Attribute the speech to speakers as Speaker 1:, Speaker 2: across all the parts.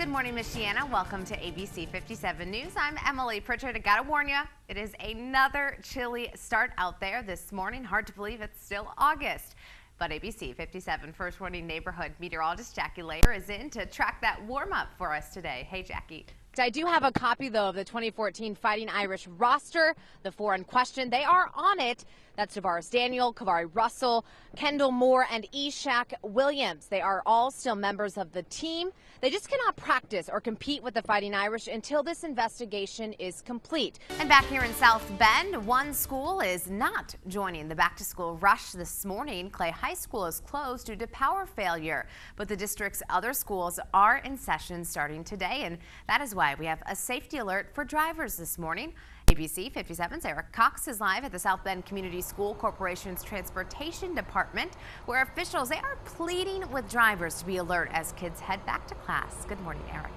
Speaker 1: Good morning, Michiana. Welcome to ABC 57 News. I'm Emily Pritchard. I gotta warn you, it is another chilly start out there this morning. Hard to believe it's still August. But ABC 57 First Warning Neighborhood meteorologist Jackie Layer is in to track that warm up for us today. Hey, Jackie.
Speaker 2: I do have a copy, though, of the 2014 Fighting Irish roster. The four in question, they are on it. That's Tavares Daniel, Kavari Russell, Kendall Moore, and Ishak Williams. They are all still members of the team. They just cannot practice or compete with the Fighting Irish until this investigation is complete.
Speaker 1: And back here in South Bend, one school is not joining the back-to-school rush this morning. Clay High School is closed due to power failure, but the district's other schools are in session starting today, and that is why we have a safety alert for drivers this morning. ABC 57's Eric Cox is live at the South Bend Community School Corporation's Transportation Department, where officials they are pleading with drivers to be alert as kids head back to class. Good morning, Eric.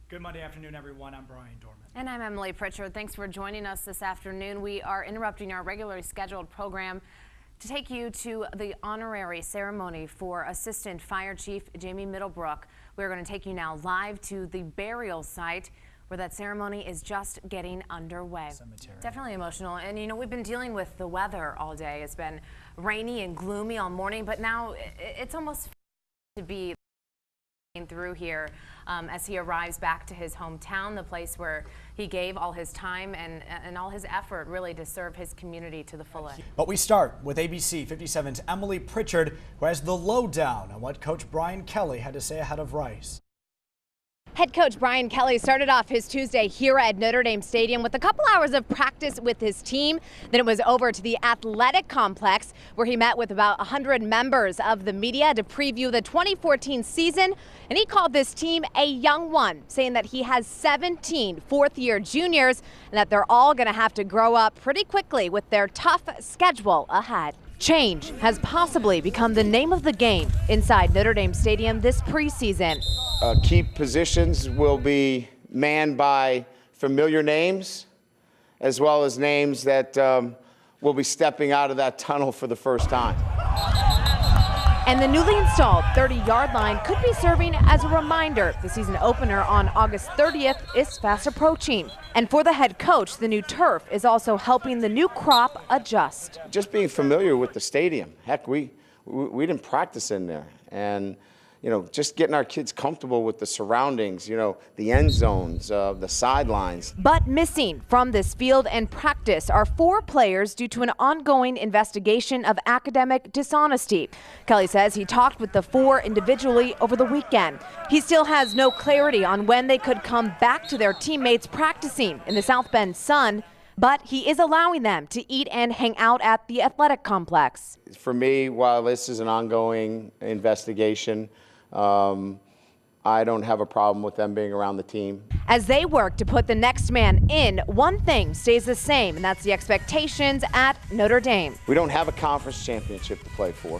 Speaker 3: Good Monday afternoon, everyone. I'm Brian Dorman.
Speaker 4: And I'm Emily Pritchard. Thanks for joining us this afternoon. We are interrupting our regularly scheduled program to take you to the honorary ceremony for Assistant Fire Chief Jamie Middlebrook. We're going to take you now live to the burial site where that ceremony is just getting underway.
Speaker 3: Cemetery.
Speaker 4: Definitely emotional. And you know, we've been dealing with the weather all day. It's been rainy and gloomy all morning, but now it's almost to be through here as he arrives back to his hometown, the place where he gave all his time and all his effort really to serve his community to the fullest.
Speaker 3: But we start with ABC 57's Emily Pritchard, who has the lowdown on what Coach Brian Kelly had to say ahead of Rice.
Speaker 2: Head coach Brian Kelly started off his Tuesday here at Notre Dame Stadium with a couple hours of practice with his team. Then it was over to the athletic complex where he met with about 100 members of the media to preview the 2014 season. And he called this team a young one, saying that he has 17 fourth-year juniors and that they're all going to have to grow up pretty quickly with their tough schedule ahead. Change has possibly become the name of the game inside Notre Dame Stadium this preseason.
Speaker 5: Key positions will be manned by familiar names, as well as names that will be stepping out of that tunnel for the first time.
Speaker 2: And the newly installed 30-yard line could be serving as a reminder the season opener on August 30th is fast approaching. And for the head coach, the new turf is also helping the new crop adjust.
Speaker 5: Just being familiar with the stadium. Heck, we didn't practice in there. And you know, just getting our kids comfortable with the surroundings, you know, the end zones, the sidelines.
Speaker 2: But missing from this field and practice are 4 players due to an ongoing investigation of academic dishonesty. Kelly says he talked with the 4 individually over the weekend. He still has no clarity on when they could come back to their teammates practicing in the South Bend sun, but he is allowing them to eat and hang out at the athletic complex.
Speaker 5: For me, while this is an ongoing investigation, I don't have a problem with them being around the team.
Speaker 2: As they work to put the next man in, one thing stays the same, and that's the expectations at Notre Dame.
Speaker 5: We don't have a conference championship to play for.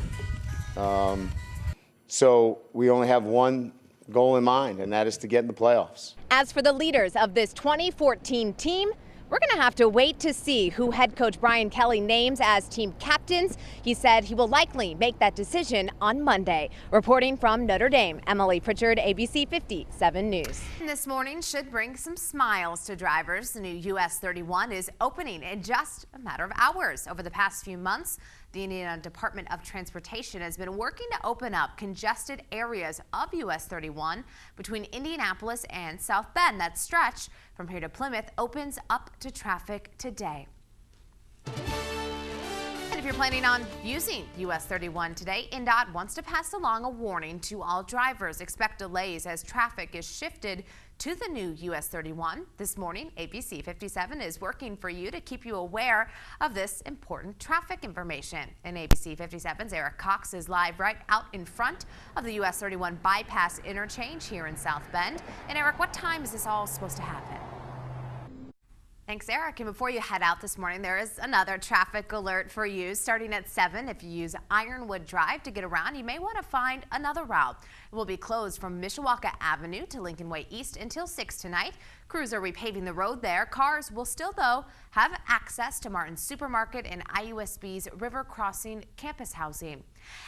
Speaker 5: So we only have one goal in mind, and that is to get in the playoffs.
Speaker 2: As for the leaders of this 2014 team, we're going to have to wait to see who head coach Brian Kelly names as team captains. He said he will likely make that decision on Monday. Reporting from Notre Dame, Emily Pritchard, ABC 57 News.
Speaker 1: This morning should bring some smiles to drivers. The new US 31 is opening in just a matter of hours. Over the past few months, the Indiana Department of Transportation has been working to open up congested areas of US 31 between Indianapolis and South Bend. That stretch from here to Plymouth opens up to traffic today. And if you're planning on using US 31 today, INDOT wants to pass along a warning to all drivers. Expect delays as traffic is shifted to the new US 31. This morning, ABC 57 is working for you to keep you aware of this important traffic information. And ABC 57's Eric Cox is live right out in front of the US 31 bypass interchange here in South Bend. And Eric, what time is this all supposed to happen? Thanks, Eric. And before you head out this morning, there is another traffic alert for you. Starting at 7, if you use Ironwood Drive to get around, you may want to find another route. It will be closed from Mishawaka Avenue to Lincoln Way East until 6 tonight. Crews are repaving the road there. Cars will still, though, have access to Martin's Supermarket and IUSB's River Crossing campus housing.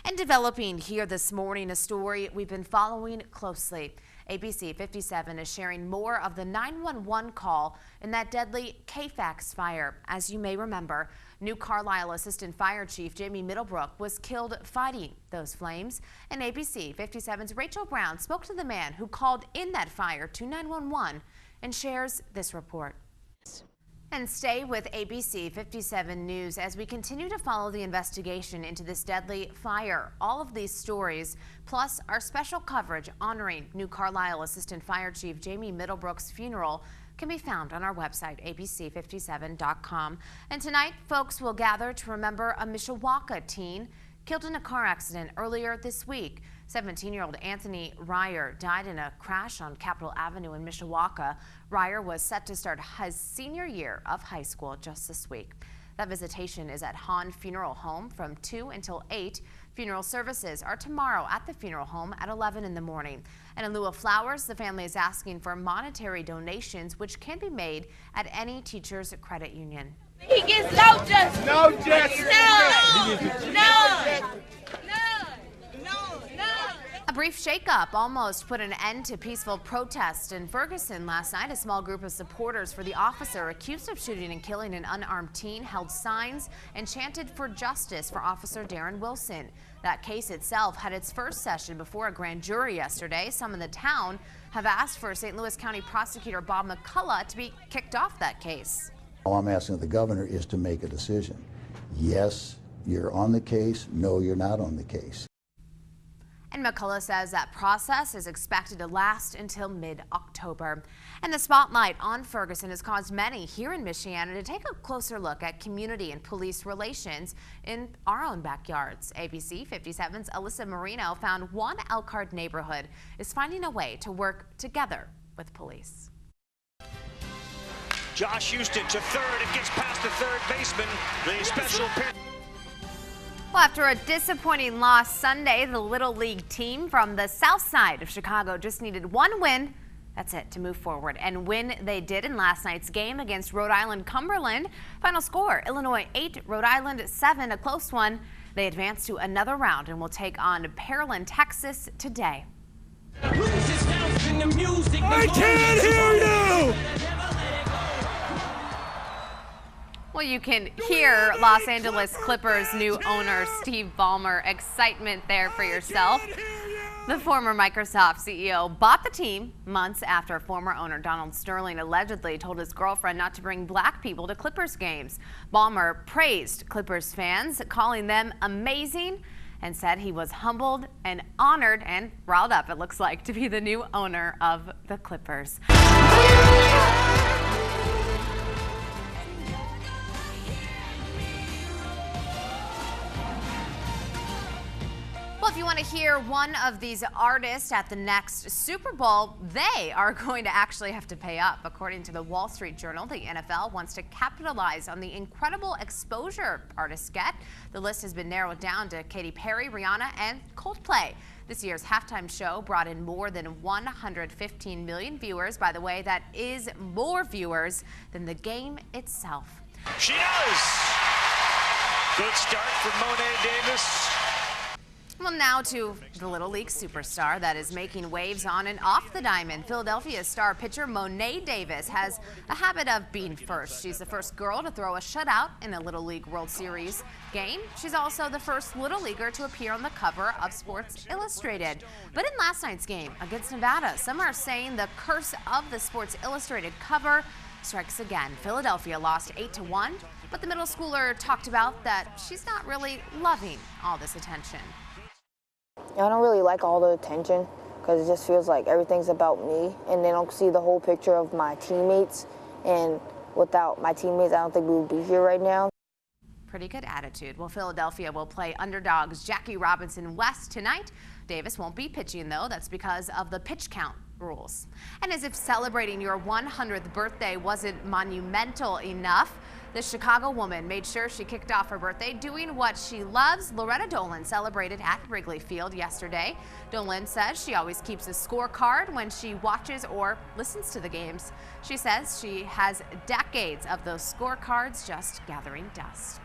Speaker 1: And developing here this morning, a story we've been following closely. ABC 57 is sharing more of the 911 call in that deadly KFAX fire. As you may remember, New Carlisle Assistant Fire Chief Jamie Middlebrook was killed fighting those flames. And ABC 57's Rachel Brown spoke to the man who called in that fire to 911 and shares this report. And stay with ABC 57 News as we continue to follow the investigation into this deadly fire. All of these stories, plus our special coverage honoring New Carlisle Assistant Fire Chief Jamie Middlebrook's funeral, can be found on our website, abc57.com. And tonight, folks will gather to remember a Mishawaka teen killed in a car accident earlier this week. 17-year-old Anthony Ryer died in a crash on Capitol Avenue in Mishawaka. Ryer was set to start his senior year of high school just this week. That visitation is at Hahn Funeral Home from 2 until 8. Funeral services are tomorrow at the funeral home at 11 in the morning. And in lieu of flowers, the family is asking for monetary donations, which can be made at any teacher's credit union.
Speaker 6: He gets no justice. No justice. No.
Speaker 1: A brief shakeup almost put an end to peaceful protest in Ferguson last night. A small group of supporters for the officer accused of shooting and killing an unarmed teen held signs and chanted for justice for Officer Darren Wilson. That case itself had its first session before a grand jury yesterday. Some in the town have asked for St. Louis County Prosecutor Bob McCullough to be kicked off that case.
Speaker 7: All I'm asking the governor is to make a decision. Yes, you're on the case. No, you're not on the case.
Speaker 1: And McCullough says that process is expected to last until mid-October. And the spotlight on Ferguson has caused many here in Michiana to take a closer look at community and police relations in our own backyards. ABC 57's Alyssa Marino found one Elkhart neighborhood is finding a way to work together with police.
Speaker 8: Josh Houston to third. It gets past the third baseman. The special pitch.
Speaker 1: Well, after a disappointing loss Sunday, the Little League team from the south side of Chicago just needed one win. That's it to move forward. And win they did in last night's game against Rhode Island Cumberland. Final score, Illinois 8, Rhode Island 7, a close one. They advance to another round and will take on Pearland, Texas today.
Speaker 9: I can't hear you!
Speaker 1: Well, you can hear Los Angeles Clippers' new owner, Steve Ballmer, excitement there for yourself. The former Microsoft CEO bought the team months after former owner Donald Sterling allegedly told his girlfriend not to bring black people to Clippers games. Ballmer praised Clippers fans, calling them amazing, and said he was humbled and honored and riled up, it looks like, to be the new owner of the Clippers. Well, if you want to hear one of these artists at the next Super Bowl, they are going to actually have to pay up. According to the Wall Street Journal, the NFL wants to capitalize on the incredible exposure artists get. The list has been narrowed down to Katy Perry, Rihanna, and Coldplay. This year's halftime show brought in more than 115 million viewers. By the way, that is more viewers than the game itself.
Speaker 8: She does. Good start for Monet Davis.
Speaker 1: Well, now to the Little League superstar that is making waves on and off the diamond. Philadelphia star pitcher Monet Davis has a habit of being first. She's the first girl to throw a shutout in a Little League World Series game. She's also the first Little Leaguer to appear on the cover of Sports Illustrated. But in last night's game against Nevada, some are saying the curse of the Sports Illustrated cover strikes again. Philadelphia lost 8-1, but the middle schooler talked about that she's not really loving all this attention.
Speaker 10: I don't really like all the attention because it just feels like everything's about me, and they don't see the whole picture of my teammates. And without my teammates, I don't think we would be here right now.
Speaker 1: Pretty good attitude. Well, Philadelphia will play underdogs Jackie Robinson West tonight. Davis won't be pitching, though. That's because of the pitch count rules. And as if celebrating your 100th birthday wasn't monumental enough, the Chicago woman made sure she kicked off her birthday doing what she loves. Loretta Dolan celebrated at Wrigley Field yesterday. Dolan says she always keeps a scorecard when she watches or listens to the games. She says she has decades of those scorecards just gathering dust.